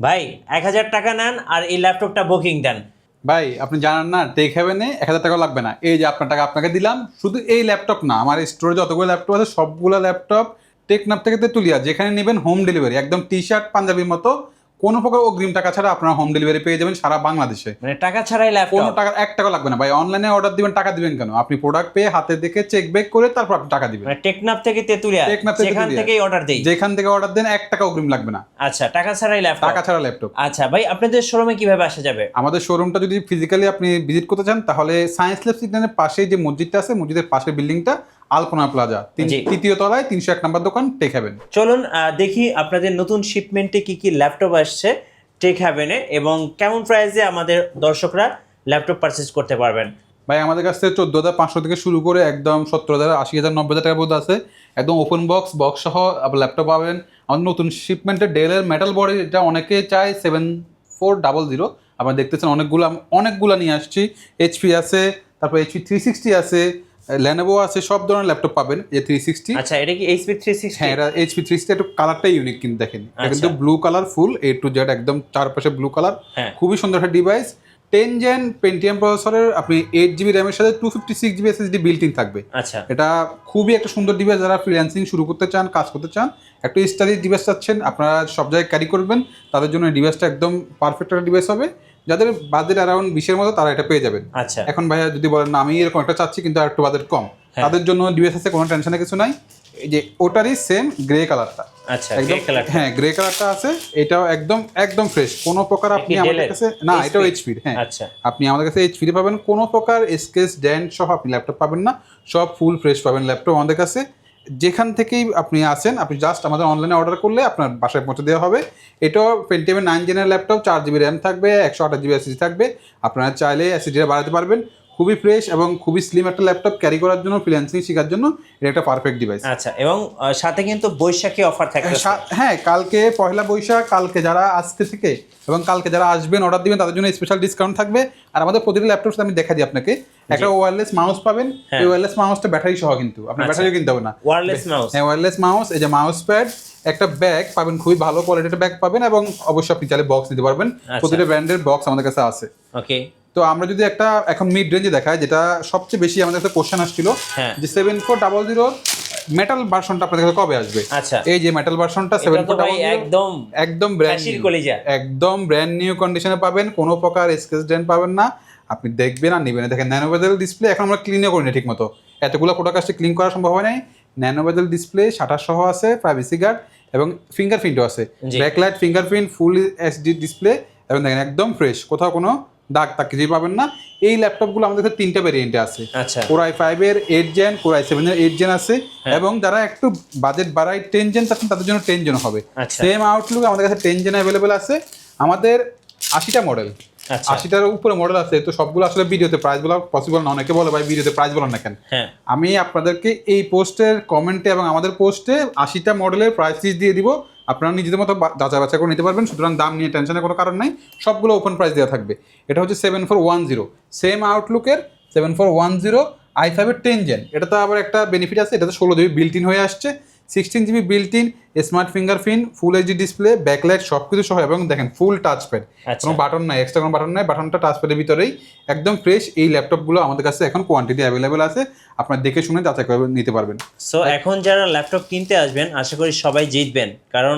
ভাই 1000 টাকা নেন আর এই ল্যাপটপটা বুকিং দেন। ভাই আপনি জানেন না, টেক হেভেনে 1000 টাকা লাগবে না। এই যে আপনার টাকা আপনাকে দিলাম, শুধু এই ল্যাপটপ না, আমার স্টোরে যতগুলো ল্যাপটপ আছে সবগুলো ল্যাপটপ টেকনাফ থেকে তেতুলিয়া, যেখানে নেবেন হোম ডেলিভারি, একদম টি শার্ট পাঞ্জাবির মতো, কোনো প্রকার অগ্রিম টাকা ছাড়া আপনারা হোম ডেলিভারি পেয়ে যাবেন সারা বাংলাদেশে। মানে টাকা ছাড়াই কোনো ল্যাপটপ? টাকা 1 টাকা লাগবে না ভাই। অনলাইনে অর্ডার দিবেন, টাকা দিবেন কেন? আপনি প্রোডাক্ট পেয়ে হাতে দেখে চেক ব্যাক করে তারপর আপনি টাকা দিবেন। মানে টেকনাফ থেকে তেতুলিয়া, টেকনাফ থেকে যেখান তেতুলিয়া। থেকেই অর্ডার দেই, যেখান থেকে অর্ডার দেন 1 টাকা অগ্রিম লাগবে না। আচ্ছা, টাকা ছাড়াই ল্যাপটপ? টাকা ছাড়া ল্যাপটপ। আচ্ছা ভাই, আপনাদের শোরুমে কিভাবে আসা যাবে? আমাদের শোরুমটা যদি ফিজিক্যালি আপনি ভিজিট করতে চান, তাহলে সায়েন্স ল্যাব সিগন্যালের পাশেই যে মসজিদটা আছে, মসজিদের পাশের বিল্ডিংটা আলপনা প্লাজা, জি। তৃতীয় তলায় 301 নম্বর দোকান, টেক হেভেন। চলুন দেখি আপনাদের নতুন শিপমেন্টে কি কি ল্যাপটপ আসছে টেক হ্যাভেনে, এবং কেমন প্রাইসে আমাদের দর্শকরা ল্যাপটপ পারচেজ করতে পারবেন। ভাই আমাদের কাছ থেকে 14,500 থেকে শুরু করে একদম 70,000, 80,000, 90,000 টাকার মধ্যে আছে। একদম ওপেন বক্স সহ ল্যাপটপ পাবেন। আমাদের নতুন শিপমেন্টে ডেলের মেটাল বডি, এটা অনেকে চায় 7400। আপনারা দেখতেছেন অনেকগুলা নিয়ে আসছি। এইচপি আছে, তারপর HP 360 আছে, লেনোভো আছে, সব ধরনের ল্যাপটপ পাবেন। এই 360, আচ্ছা, এটা কি HP 360? হ্যাঁ এটা HP 360। একটু কালারটাই ইউনিক, কিন্তু দেখেন এটা কিন্তু আচ্ছা। Blue colour, full A to Z, একদম চারপাশে ব্লু কালার। হ্যাঁ। খুবই সুন্দর একটা ডিভাইস। 10 জেন পেন্টিয়াম প্রসেসরের, আপনি 8 GB র্যামের সাথে 256 GB SSD বিল্ট ইন থাকবে। আচ্ছা। এটা খুবই একটা সুন্দর ডিভাইস। যারা ফ্রিল্যান্সিং শুরু করতে চান, কাজ করতে চান, একটু স্টাইলিশ ডিভাইস চাচ্ছেন, আপনারা সব জায়গায় ক্যারি করবেন, তাদের জন্য এই ডিভাইসটা একদম পারফেক্ট একটা ডিভাইস হবে। যাদের বাজেট অ্যারাউন্ড 20-এর মতো, তারা এটা পেয়ে যাবেন। আচ্ছা। এখন ভাইয়া যদি বলেন না আমি এরকম একটা চাচ্ছি কিন্তু আর একটু বাজেট কম, হ্যাঁ। তাদের জন্য ডিভাইস আছে, কোনো টেনশনের কিছু নাই। এই যে ওটারই সেম গ্রে কালারটা, আচ্ছা, একদম গ্রে কালার। হ্যাঁ গ্রে কালারটা আছে। এটাও একদম ফ্রেশ, কোনো প্রকার আপনি আমাদের কাছে না, এটাও এইচপির। হ্যাঁ, আচ্ছা। আপনি আমাদের কাছে এইচপি পাবেন, কোনো প্রকার স্কেচ ডেন্ট সহ আপনি ল্যাপটপ পাবেন না, সব ফুল ফ্রেশ পাবেন ল্যাপটপ আমাদের কাছে। যেখান থেকেই আপনি আসেন, আপনি জাস্ট আমাদের অনলাইনে অর্ডার করলে আপনার বাসায় পৌঁছে দেওয়া হবে। এটাও পেন্টিয়ামের 9 জেনের ল্যাপটপ, 4 GB র্যাম থাকবে, 128 GB SSD থাকবে। আপনারা চাইলে SSDটা বাড়াতে পারবেন। খুবই ফ্রেশ এবং খুবই স্লিম একটা ল্যাপটপ, ক্যারি করার জন্য, ফ্রিল্যান্সিং শেখার জন্য এটা একটা পারফেক্ট ডিভাইস। আচ্ছা, এবং সাথে কিন্তু বৈশাখী অফার থাকবে। হ্যাঁ, কালকে পয়লা বৈশাখ, কালকে যারা আজকে থেকে এবং কালকে যারা আসবেন অর্ডার দিবেন, তাদের জন্য স্পেশাল ডিসকাউন্ট থাকবে। আর আমাদের প্রতিটা ল্যাপটপ আমি দেখা দিই আপনাকে, একটা ওয়্যারলেস মাউস পাবেন। এই ওয়্যারলেস মাউসটা ব্যাটারি সহ, কিন্তু আপনার ব্যাটারিও কিনতে হবে না। Wireless mouse? হ্যাঁ, ওয়্যারলেস মাউস। এই যে মাউস প্যাড, একটা ব্যাগ পাবেন, খুবই ভালো কোয়ালিটির ব্যাগ পাবেন, এবং অবশ্যই আপনি চাইলে বক্স নিতে পারবেন। প্রতিটা ব্র্যান্ডের বক্স আমাদের কাছে আছে। ওকে। তো আমরা যদি একটা এখন মিড রেঞ্জে দেখাই, যেটা সবচেয়ে বেশি আমাদের কাছে কোশ্চেন আসছিল, হ্যাঁ। যে 7400 মেটাল ভার্সনটা আপনাদের কাছে কবে আসবে? আচ্ছা। এই যে মেটাল ভার্সনটা এটা তো ভাই 7400 একদম ব্র্যান্ড কাশির নিউ, কলিজা। একদম ব্র্যান্ড নিউ কন্ডিশনে পাবেন, কোনো প্রকার স্কেচ ডেন্ট পাবেন না। আপনি দেখবেন আর নেবেন। দেখেন ন্যানো বেজেল ডিসপ্লে, এখন আমরা ক্লিনও করি না ঠিক মতো, এতগুলো প্রোডাক্ট আসছে, ক্লিন করা সম্ভব হয় নাই। ন্যানো বেজেল ডিসপ্লে, শাটার সহ আছে, প্রাইভেসি গার্ড এবং ফিঙ্গারপ্রিন্টও আছে, backlight fingerprint, full HD display, এবং দেখেন একদম ফ্রেশ, কোথাও কোনো দাগ কিছুই পাবেন না। এই ল্যাপটপগুলো আমাদের কাছে 3টা ভ্যারিয়েন্টে আছে। আচ্ছা। Core i5 এর 8 জেন, Core i7 এর 8 জেন আছে, এবং যারা একটু বাজেট বাড়ায় 10 জেন চাচ্ছেন, তাদের জন্য 10 জেন হবে। সেম আউটলুক আমাদের কাছে 10 জেন অ্যাভেলেবেল আছে। আমাদের 80টা মডেল, 80টার উপরে মডেল আছে। তো সবগুলো আসলে ভিডিওতে প্রাইস বলা পসিবল না। অনেকে বলে ভাই ভিডিওতে প্রাইস বলেন না কেন? আমি আপনাদেরকে এই পোস্টের কমেন্টে এবং আমাদের পোস্টে 80টা মডেলের প্রাইস লিস্ট দিয়ে দিব, আপনারা নিজেদের মতো যাচাই বাছাই করে নিতে পারবেন। সুতরাং দাম নিয়ে টেনশনের কোনো কারণ নাই, সবগুলো ওপেন প্রাইস দেওয়া থাকবে। এটা হচ্ছে 7410, সেম আউটলুকের 7410 i5 এর 10 জেন। এটা তো আবার একটা বেনিফিট আছে, এটাতে 16 GB বিল্ট ইন হয়ে আসছে, 16 GB built in, smart fingerprint, full HD display, backlight সব কিছু সহ, এবং দেখেন ফুল টাচ প্যাড, কোনো বাটন নাই, এক্সট্রা কোনো বাটন নাই, বাটনটা টাচ প্যাডের ভিতরেই, একদম ফ্রেশ। এই ল্যাপটপগুলো আমাদের কাছে এখন কোয়ান্টিটি অ্যাভেলেবেল আছে, আপনারা দেখে শুনে যাচাই করে নিতে পারবেন। সো এখন যারা ল্যাপটপ কিনতে আসবেন, আশা করি সবাই জিতবেন, কারণ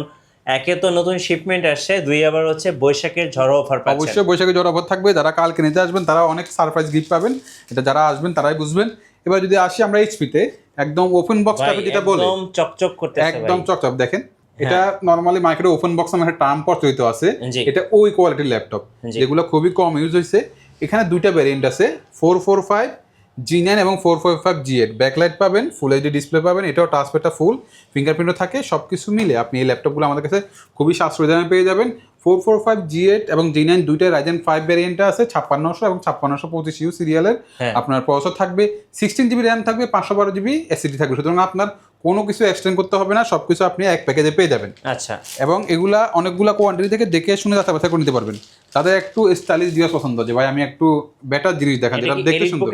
একে তো নতুন শিপমেন্ট আসছে, দুই আবার হচ্ছে বৈশাখের ঝড় অফার পাচ্ছেন। অবশ্যই বৈশাখের ঝড় অফার থাকবে। যারা কালকে নিতে আসবেন তারা অনেক সারপ্রাইজ গিফট পাবেন, এটা যারা আসবেন তারাই বুঝবেন। এবার যদি আসি আমরা এইচপিতে, একদম ওপেন বক্স টাইপে যেটা বলে, একদম চকচক করতেছে, একদম চকচক। দেখেন এটা নরমালি মার্কেটে ওপেন বক্স নামে একটা টার্ম প্রচলিত আছে, এটা ওই কোয়ালিটির ল্যাপটপ যেগুলো খুবই কম ইউজ হয়েছে। এখানে দুইটা ভ্যারিয়েন্ট আছে, 445 G9 এবং 445 G8। ব্যাকলাইট পাবেন, ফুল এইচডি ডিসপ্লে পাবেন, এটাও টাচপ্যাডটা ফুল, ফিঙ্গারপ্রিন্টও থাকে, সব কিছু মিলে আপনি এই ল্যাপটপগুলো আমাদের কাছে খুবই সাশ্রয়ী দামে পেয়ে যাবেন। 445 G8 এবং G9 দুইটা Ryzen 5 ভ্যারিয়েন্টে আছে, 5600 এবং 5625U সিরিয়ালের। আপনার প্রসেসর থাকবে, 16 GB র্যাম থাকবে, 512 GB SSD থাকবে। সুতরাং আপনার কোনো কিছু এক্সটেন্ড করতে হবে না, সব কিছু আপনি এক প্যাকেজে পেয়ে যাবেন। আচ্ছা। এবং এগুলা অনেকগুলা কোয়ান্টিটি থেকে দেখে শুনে যাচাই বাছাই করে নিতে পারবেন। তাদের একটু স্টাইলিশ ডিভাইস পছন্দ, যে ভাই আমি একটু বেটার জিনিস দেখা, যেটা দেখতে সুন্দর,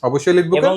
অবশ্যই এলিট বুকের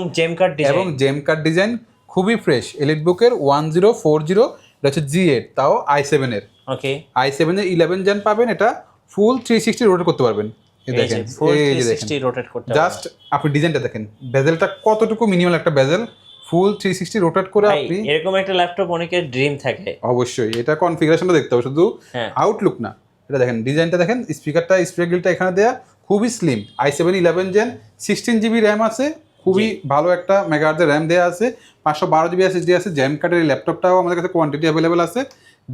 এবং জেম কার্ড ডিজাইন খুবই ফ্রেশ। এলিট বুকের 1040, এটা হচ্ছে G8, তাও i7 এর। ওকে i7 এর 11 জেন পাবেন, এটা ফুল 360 রোটেট করতে পারবেন। এই দেখেন, ফুল এই যে দেখেন 360 রোটেট করতে জাস্ট আপনি ডিজাইনটা দেখেন, বেজেলটা কতটুকু মিনিমাল একটা বেজেল, ফুল 360 রোটেট করে ভাই আপনি এরকম একটা ল্যাপটপ অনেকের ড্রিম থাকে। অবশ্যই এটা কনফিগারেশনটা দেখতে হবে, শুধু হ্যাঁ। আউটলুক না, এটা দেখেন ডিজাইনটা দেখেন, স্পিকারটা স্পিকার গ্রিলটা এখানে দেয়া খুবই slim, i7 11 gen 16 GB RAM আছে, খুবই ভালো একটা মেগাহার্জের র্যাম দেওয়া আছে, 512 জিবি এসএসডি আছে, জ্যাম কার্ডের ল্যাপটপটাও আমাদের কাছে কোয়ান্টিটি অ্যাভেলেবেল আছে,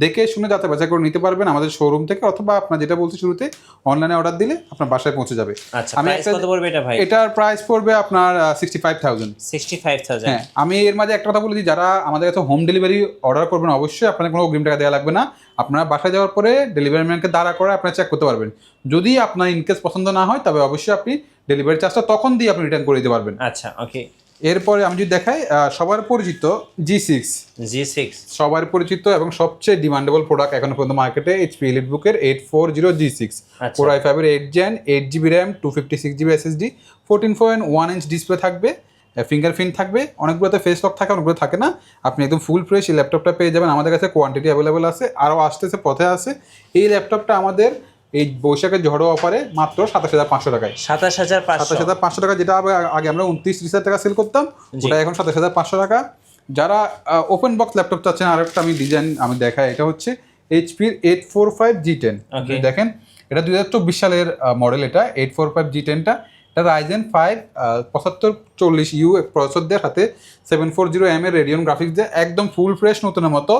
দেখে শুনে যাচাই বাছাই করে নিতে পারবেন আমাদের শোরুম থেকে, অথবা আপনার যেটা বলছি শুরুতে অনলাইনে অর্ডার দিলে আপনার বাসায় পৌঁছে যাবে। আচ্ছা প্রাইস কত পড়বে এটা ভাই? এটার প্রাইস পড়বে আপনার 65,000। 65,000। হ্যাঁ, আমি এর মাঝে একটা কথা বলে দিই, যারা আমাদের কাছে হোম ডেলিভারি অর্ডার করবেন অবশ্যই আপনাদের কোনো অগ্রিম টাকা দেওয়া লাগবে না, আপনারা বাসায় যাওয়ার পরে ডেলিভারি ম্যানকে দাঁড়া করে আপনারা চেক করতে পারবেন, যদি আপনার ইনকেস পছন্দ না হয় তবে অবশ্যই আপনি ডেলিভারি চার্জটা তখন দিয়ে আপনি রিটার্ন করে দিতে পারবেন। আচ্ছা ওকে। এরপরে আমি যদি দেখাই সবার পরিচিত G6 সবার পরিচিত এবং সবচেয়ে ডিমান্ডেবল প্রোডাক্ট এখনো পর্যন্ত মার্কেটে এইচপি এলিটবুকের 840 G6 Core i5 এর 8 gen 8GB RAM 256GB SSD 14.1 inch display থাকবে, ফিঙ্গারপ্রিন্ট থাকবে, অনেকগুলোতে ফেস লক থাকে, অনেকগুলো থাকে না, আপনি একদম ফুল ফ্রেশ এই ল্যাপটপটা পেয়ে যাবেন, আমাদের কাছে কোয়ান্টিটি অ্যাভেলেবেল আছে, আরও আসতেছে পথে আছে। এই ল্যাপটপটা আমাদের এই বৈশাখের ঝড়ো অফারে মাত্র 27,500 টাকায়, 27,500 টাকা, যেটা আগে আমরা 29,000 টাকা সেল করতাম, ওটা এখন 27,500 টাকা। যারা ওপেন বক্স ল্যাপটপ চাচ্ছেন, আরেকটা আমি ডিজাইন আমি দেখাই, এটা হচ্ছে এইচপির 845 G10, দেখেন এটা 2024 সালের মডেল, এটা 845 G10টা, এটা Ryzen 5 7540U প্রসেসর দিয়ে, সাথে 740M এর রেডিয়ন গ্রাফিক্স দিয়ে, একদম ফুল ফ্রেশ নতুনের মতো,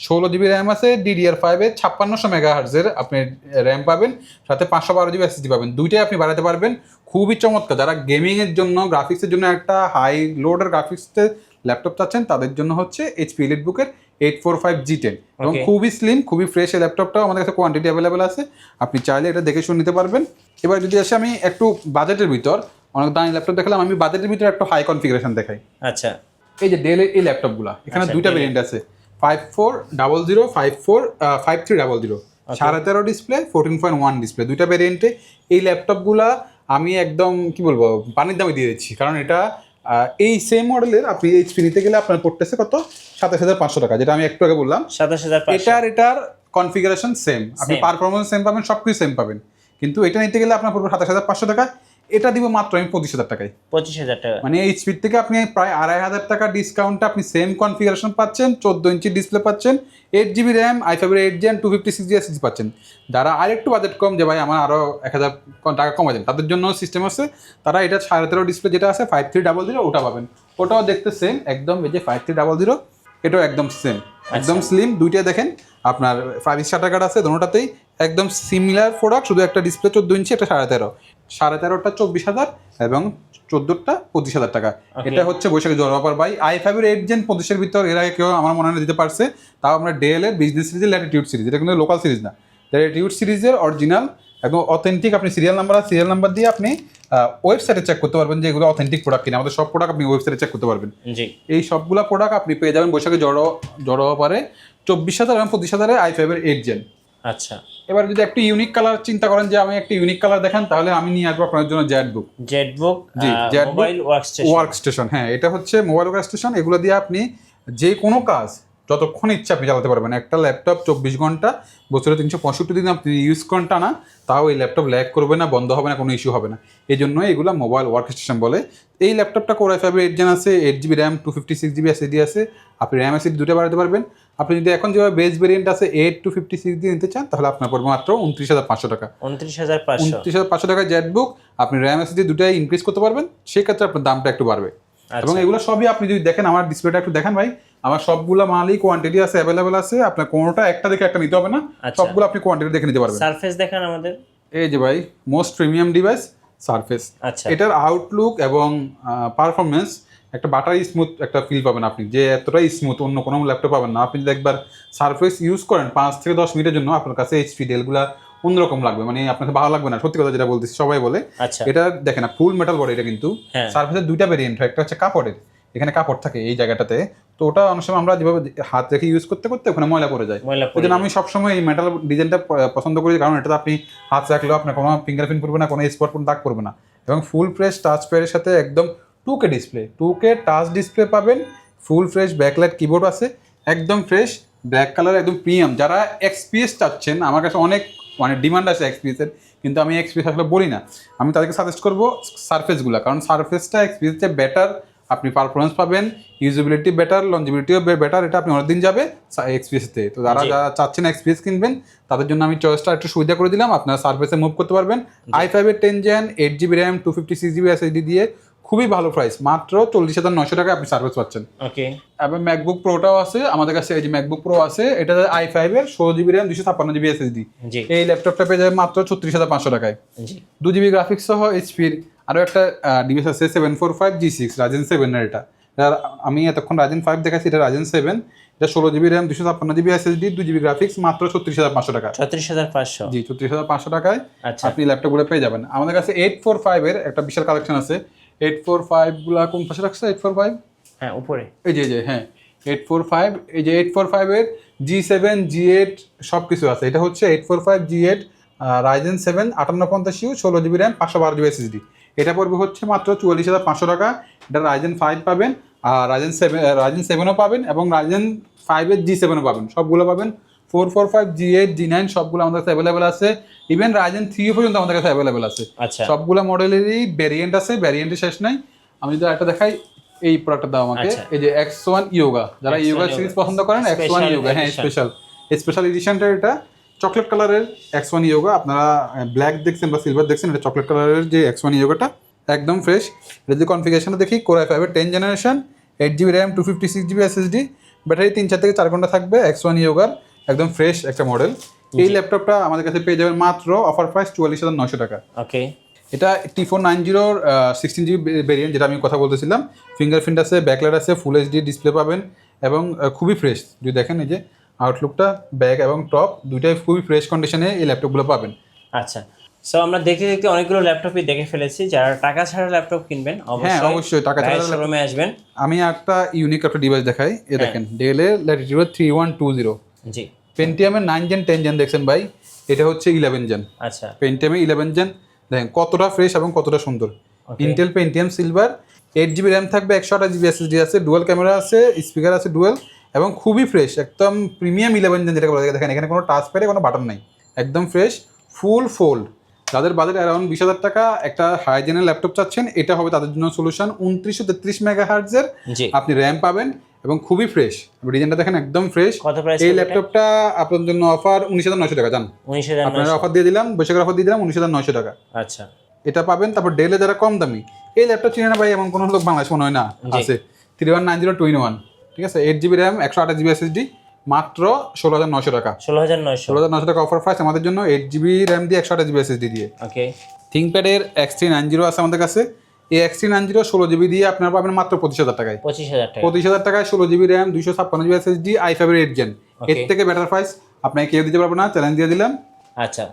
16 জিবি র্যাম আছে, DDR5 এর 5600 মেগাহার্জের আপনি র্যাম পাবেন, সাথে 512 জিবি এসএসডি পাবেন, দুইটাই আপনি বাড়াতে পারবেন, খুবই চমৎকার। যারা গেমিংয়ের জন্য গ্রাফিক্সের জন্য একটা হাই লোডের গ্রাফিক্সের ল্যাপটপ চাচ্ছেন তাদের জন্য হচ্ছে এইচপি এলিটবুকের 845 G10, এবং খুবই স্লিম, খুবই ফ্রেশ। এই ল্যাপটপটাও আমাদের কাছে কোয়ান্টিটি অ্যাভেলেবেল আছে, আপনি চাইলে এটা দেখে শুনে নিতে পারবেন। এবার যদি আসে আমি একটু বাজেটের ভিতর, অনেক দামি ল্যাপটপ দেখালাম, আমি বাজেটের ভিতরে একটা হাই কনফিগারেশন দেখাই। আচ্ছা, এই যে ডেলের এই ল্যাপটপগুলো, এখানে দুইটা ভেরিয়েন্ট আছে, 5400, 5300, 13.5 ডিসপ্লে, 14.1 ডিসপ্লে, দুইটা ভেরিয়েন্টে এই ল্যাপটপগুলা আমি একদম কি বলবো পানির দামে দিয়ে দিচ্ছি, কারণ এটা এই সেম মডেলের আপনি এইচপি নিতে গেলে আপনার পড়তেছে কত 27,500 টাকা, যেটা আমি একটু আগে বললাম 27,500। এটার কনফিগারেশন সেম, আপনি পারফরমেন্স সেম পাবেন, সব কিছু সেম পাবেন, কিন্তু এটা নিতে গেলে আপনার পড়বে 27,500 টাকা, এটা দিব মাত্র আমি 25,000 টাকায়। 25,000 টাকা, মানে এইচপি থেকে আপনি প্রায় 2,500 টাকা ডিসকাউন্টে আপনি সেম কনফিগারেশন পাচ্ছেন, 14 ইঞ্চি ডিসপ্লে পাচ্ছেন, 8GB র্যাম, i5 এর 8 জেন 256GB SSD পাচ্ছেন। যারা আরেকটু বাজেট কম, যে ভাই আমার আরও 1,000 টাকা কমা যান, তাদের জন্য সিস্টেম আছে, তারা এটা 13.5 ডিসপ্লে যেটা আছে 5300 ওটা পাবেন, ওটাও দেখতে সেম একদম, এই যে 5300 এটাও একদম সেম, একদম স্লিম, দুইটা দেখেন আপনার 5 স্টার কার্ড আছে দোনোটাতেই, একদম সিমিলার প্রোডাক্ট, শুধু একটা ডিসপ্লে 14 ইঞ্চি, একটা 13.5টা 24,000 এবং 14টা 25,000 টাকা। এটা হচ্ছে বৈশাখী জোর অফার ভাই। i5 এর 8 জেন 25-এর ভিতর এর আগে কেউ আমার মনে হয় দিতে পারছে, তাও আমরা ডেল এর বিজনেস সিরিজের ল্যাটিটিউড সিরিজ, এটা কিন্তু লোকাল সিরিজ না, ল্যাটিটিউড সিরিজের অরিজিনাল এবং অথেন্টিক, আপনি সিরিয়াল নাম্বার দিয়ে আপনি ওয়েবসাইটে চেক করতে পারবেন যে এগুলো অথেন্টিক প্রোডাক্ট কিনা, আমাদের সব প্রোডাক্ট আপনি ওয়েবসাইটে চেক করতে পারবেন। এই সবগুলো প্রোডাক্ট আপনি পেয়ে যাবেন বৈশাখী জড়ো অফারে 24,000 এবং 25,000 i5 এর 8 জেন। আচ্ছা, এবার যদি একটু ইউনিক কালার চিন্তা করেন যে আমি একটা ইউনিক কালার দেখান, তাহলে আমি নিয়ে আসবো আপনার জন্য জেটবুক মোবাইল ওয়ার্কস্টেশন। হ্যাঁ, এটা হচ্ছে মোবাইল ওয়ার্কস্টেশন, এগুলো দিয়ে আপনি যে কোনো কাজ যতক্ষণ ইচ্ছা আপনি চালাতে পারবেন। একটা ল্যাপটপ 24 ঘন্টা বছরে 365 দিন আপনি ইউজ করেন টানা, তাও এই ল্যাপটপ ল্যাগ করবে না, বন্ধ হবে না, কোনো ইস্যু হবে না, এই জন্য এগুলো মোবাইল ওয়ার্কস্টেশন বলে। এই ল্যাপটপটা Core i5 8 জেন আছে, 8GB র্যাম 256GB SSD আছে, আপনি র্যাম SSD দুটো বাড়াতে পারবেন। আপনি যদি এখন যেভাবে বেস ভেরিয়েন্ট আছে 8 256GB নিতে চান, তাহলে আপনার পড়বে মাত্র 29,500 টাকা। 29,500 টাকায় জেটবুক, আপনি র্যাম SSD দুটাই ইনক্রিজ করতে পারবেন, সেক্ষেত্রে আপনার দামটা একটু বাড়বে। এবং এগুলো সবই আপনি যদি দেখেন, আমার ডিসপ্লেটা একটু দেখেন ভাই, আমার সবগুলো মালই কোয়ান্টিটি আছে, অ্যাভেলেবেল আছে, আপনার কোনোটা একটা দেখে একটা নিতে হবে না, সবগুলো আপনি কোয়ান্টিটি দেখে নিতে পারবেন। সারফেস দেখান আমাদের। এই যে ভাই মোস্ট প্রিমিয়াম ডিভাইস সারফেস, এটার আউটলুক এবং পারফরমেন্স একটা বাটারি স্মুথ একটা ফিল পাবেন আপনি, যে এতটাই স্মুথ অন্য কোনো ল্যাপটপ পাবেন না। আপনি যদি একবার সারফেস ইউজ করেন 5 থেকে 10 মিনিটের জন্য, আপনার কাছে এইচপি ডেলগুলা অন্যরকম লাগবে, মানে আপনাকে ভালো লাগবে না, সত্যি কথা যেটা বলতেছি, সবাই বলে। এটা দেখেন না, ফুল মেটাল বডি, এটা কিন্তু সারফেসের দুইটা ভেরিয়েন্ট হয়, একটা হচ্ছে কাপড়ের, এখানে কাপড় থাকে এই জায়গাটাতে, তো ওটা অনেক সময় আমরা যেভাবে হাত রেখে ইউজ করতে করতে ওখানে ময়লা পড়ে যায়, ওই জন্য আমি সবসময় এই মেটাল ডিজাইনটা পছন্দ করি, কারণ এটাতে আপনি হাত রাখলেও আপনার কোনো ফিঙ্গারপ্রিন্ট পড়বে না, কোনো স্পট দাগ পড়বে না, এবং ফুল ফ্রেশ টাচ প্যাডের সাথে একদম 2K display, 2K touch display পাবেন, ফুল ফ্রেশ ব্যাকলাইট কিবোর্ড আছে, একদম ফ্রেশ ব্ল্যাক কালার একদম প্রিমিয়াম। যারা এক্সপিএস চাচ্ছেন, আমার কাছে অনেক মানে ডিমান্ড আছে এক্সপিএসের, কিন্তু আমি এক্সপিএস আসলে বলি না, আমি তাদেরকে সাজেস্ট করবো সারফেসগুলো, কারণ সারফেসটা এক্সপিএসের বেটার, আপনি পারফরমেন্স পাবেন, ইউজেবিলিটি বেটার, লঞ্জিবিলিটিও বেটার, এটা আপনি অনেকদিন যাবে এক্সপিএসতে। তো যারা যারা চাচ্ছেন এক্সপিএস কিনবেন তাদের জন্য আমি চয়েসটা একটু সুবিধা করে দিলাম, আপনারা সারফেসে মুভ করতে পারবেন। i5 এর 10 Gen 8GB RAM 256GB SSD দিয়ে খুবই ভালো প্রাইস, মাত্র 40,900 টাকায় আপনি সার্ভিস পাচ্ছেন। ওকে, এবং ম্যাকবুক প্রোটাও আছে আমাদের কাছে, এই যে ম্যাকবুক প্রো আছে, এটা i5 এর 16GB RAM 256GB SSD। এই ল্যাপটপটা পেয়ে যাবে মাত্র 36,500 টাকায়। 2GB গ্রাফিক্স সহ এইচপির আরও একটা ডিভাইস আছে 745G6 Ryzen 7 এর। এটা আমি এতক্ষণ Ryzen 5 দেখাচ্ছি, এটা Ryzen 7, এটা 16GB RAM 256GB SSD 2GB graphics, মাত্র 36,500 টাকা। 36,500? জি, 36,500 টাকায় আপনি ল্যাপটপগুলো পেয়ে যাবেন। আমাদের কাছে 845 এর একটা বিশাল কালেকশন আছে। 845 গুলা কোন পাশে রাখছে? 845 হ্যাঁ উপরে, এই যে হ্যাঁ 845, এই যে 845 এর G7 G8 সব কিছু আছে। এটা হচ্ছে 845 G8 Ryzen 7 5850U 16GB RAM 512GB SSD। এটা পড়বে হচ্ছে মাত্র 44,500 টাকা। এটা Ryzen 5 পাবেন, আর Ryzen 7ও পাবেন, এবং Ryzen 5 এর G7ও পাবেন, সবগুলো পাবেন। 445 G8 G9 সবগুলো আমাদের কাছে অ্যাভেলেবেল আছে। ইভেন Ryzen 3 পর্যন্ত আমাদের কাছে অ্যাভেলেবেল আছে। আচ্ছা, সবগুলো মডেলেরই ভ্যারিয়েন্ট আছে, ভ্যারিয়েন্টের শেষ নাই। আমি যদি একটা দেখাই, এই প্রোডাক্টটা দাও আমাকে, এই যে X1 Yoga, যারা Yoga সিরিজ পছন্দ করেন, X1 Yoga, হ্যাঁ স্পেশাল এডিশনটা, এটা চকলেট কালারের X1 Yoga। আপনারা ব্ল্যাক দেখছেন বা সিলভার দেখছেন, এটা চকলেট কালারের যে X1 Yogaটা একদম ফ্রেশ। এটা যদি কনফিগারেশনটা দেখি, Core i5 এর 10 generation, 8GB RAM 256GB SSD, battery 3-4 থেকে 4 ঘন্টা থাকবে। X1 Yoga একদম ফ্রেশ একটা মডেল। এই ল্যাপটপটা আমাদের কাছে পেয়ে যাবেন মাত্র অফার প্রাইস 44,900 টাকা। ওকে, এটা T490 16GB ভেরিয়েন্ট, যেটা আমি কথা বলতেছিলাম। ফিঙ্গারপ্রিন্ট আছে, ব্যাকলাইট আছে, ফুল এইচডি ডিসপ্লে পাবেন, এবং খুবই ফ্রেশ। যদি দেখেন এই যে আউটলুকটা, ব্যাক এবং টপ দুইটাই খুবই ফ্রেশ কন্ডিশনে এই ল্যাপটপগুলো পাবেন। আচ্ছা, সো আমরা দেখতে দেখতে অনেকগুলো ল্যাপটপই দেখে ফেলেছি। যারা টাকা ছাড়া ল্যাপটপ কিনবেন অবশ্যই টাকা ছাড়া শোরুমে আসবেন। আমি একটা ইউনিক একটা ডিভাইস দেখাই, এ দেখেন ডেল এর Latitude 3120। জি, পেন্টিয়ামের 9 Gen 10 Gen দেখছেন ভাই, এটা হচ্ছে 11 Gen। আচ্ছা, পেন্টিয়ামে 11 Gen, দেখেন কতটা ফ্রেশ এবং কতটা সুন্দর। Intel Pentium silver, 8GB RAM থাকবে, 128GB SSD আছে, ডুয়াল ক্যামেরা আছে, স্পিকার আছে ডুয়াল, এবং খুবই ফ্রেশ একদম প্রিমিয়াম 11 Gen যেটা বলা যায়। দেখেন এখানে কোনো টাচ প্যাডে কোনো বাটন নাই, একদম ফ্রেশ ফুল ফোল্ড। যাদের বাজেট অ্যারাউন্ড 20,000 টাকা একটা হাই জেনের ল্যাপটপ চাচ্ছেন, এটা হবে তাদের জন্য সলিউশন। 2933 মেগাহার্টজের আপনি র্যাম পাবেন, এবং খুবই ফ্রেশ। ডিজাইনটা দেখেন একদম ফ্রেশ। কত প্রাইস? এই ল্যাপটপটা আপনার জন্য অফার 19,900 টাকা। জান, 19,900 আপনারা অফার দিয়ে দিলাম, বৈশাখের অফার দিয়ে দিলাম 19,900 টাকা। আচ্ছা, এটা পাবেন। তারপর ডেলে যারা কম দামি, এই ল্যাপটপ চিনে না ভাই এমন কোনো লোক বাংলাদেশ মনে হয় না আছে। 3190 2-in-1, ঠিক আছে, 8GB RAM 128GB SSD, মাত্র 16,900 টাকা। 16,900 টাকা অফার প্রাইস আমাদের জন্য, 8GB RAM দিয়ে 128GB SSD দিয়ে। ওকে, থিংকপ্যাডের X390 আছে আমাদের কাছে। এই X390 16GB দিয়ে আপনারা পাবেন মাত্র 25,000 টাকায়। 25,000 টাকায় 16GB RAM 256GB SSD i5 এর 8 Gen। এর থেকে বেটার প্রাইস আপনাকে কেউ দিতে পারবে না, চ্যালেঞ্জ দিয়ে দিলাম। আচ্ছা,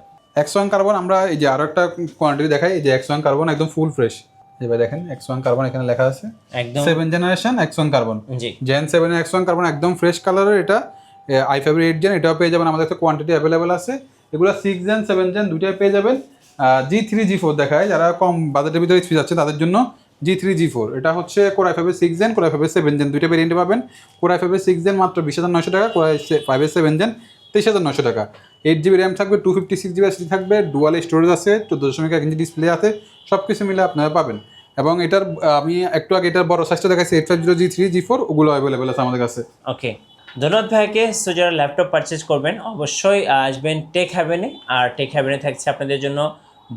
X1 কার্বন, আমরা এই যে আরো একটা কোয়ান্টিটি দেখাই, এই যে X1 কার্বন একদম ফুল ফ্রেশ। এবার দেখেন X1 কার্বন এখানে লেখা আছে, একদম 7 জেনারেশন X1 কার্বন, জি, Gen 7 এর X1 কার্বন একদম ফ্রেশ কালারের। এটা i5 এর 8 Gen, এটাও পেয়ে যাবেন আমাদের কাছে, কোয়ান্টিটি অ্যাভেলেবেল আছে। এগুলো 6 Gen 7 Gen দুইটাই পেয়ে যাবেন। G3 G4 দেখায়, যারা কম বাজেটের ভিতরে স্পিড আছে তাদের জন্য G3 G4। এটা হচ্ছে Core i5 এর 6 Gen, Core i5 এর 7 Gen দুইটা ভেরিয়েন্টে পাবেন। Core i5 এর 6 Gen মাত্র 20,900 টাকা, Core i5 এর 7 Gen 23,900 টাকা। 8GB RAM থাকবে, 256GB SSD থাকবে, ডুয়াল স্টোরেজ আছে, 14.1 ইঞ্চি ডিসপ্লে আছে, সব কিছু মিলে আপনারা পাবেন। এবং এটার আমি একটু আগে এটার বড় সাইজটা দেখাচ্ছি, 850 G3 G4, ওগুলো অ্যাভেলেবেল আছে আমাদের কাছে। ওকে, ধন্যবাদ ভাইকে। সো যারা ল্যাপটপ পারচেজ করবেন অবশ্যই আসবেন টেক হ্যাভেনে। আর টেক হ্যাভেনে থাকছে আপনাদের জন্য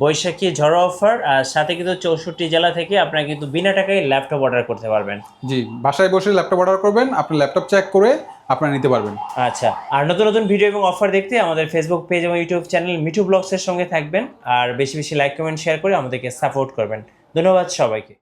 বৈশাখী ঝড় অফার, আর সাথে কিন্তু 64 জেলা থেকে আপনারা কিন্তু বিনা টাকায় ল্যাপটপ অর্ডার করতে পারবেন। জি, বাসায় বসে ল্যাপটপ অর্ডার করবেন, আপনি ল্যাপটপ চেক করে আপনারা নিতে পারবেন। আচ্ছা, আর নতুন নতুন ভিডিও এবং অফার দেখতে আমাদের ফেসবুক পেজ এবং ইউটিউব চ্যানেল মিঠু ব্লগসের সঙ্গে থাকবেন, আর বেশি বেশি লাইক কমেন্ট শেয়ার করে আমাদেরকে সাপোর্ট করবেন। ধন্যবাদ সবাইকে।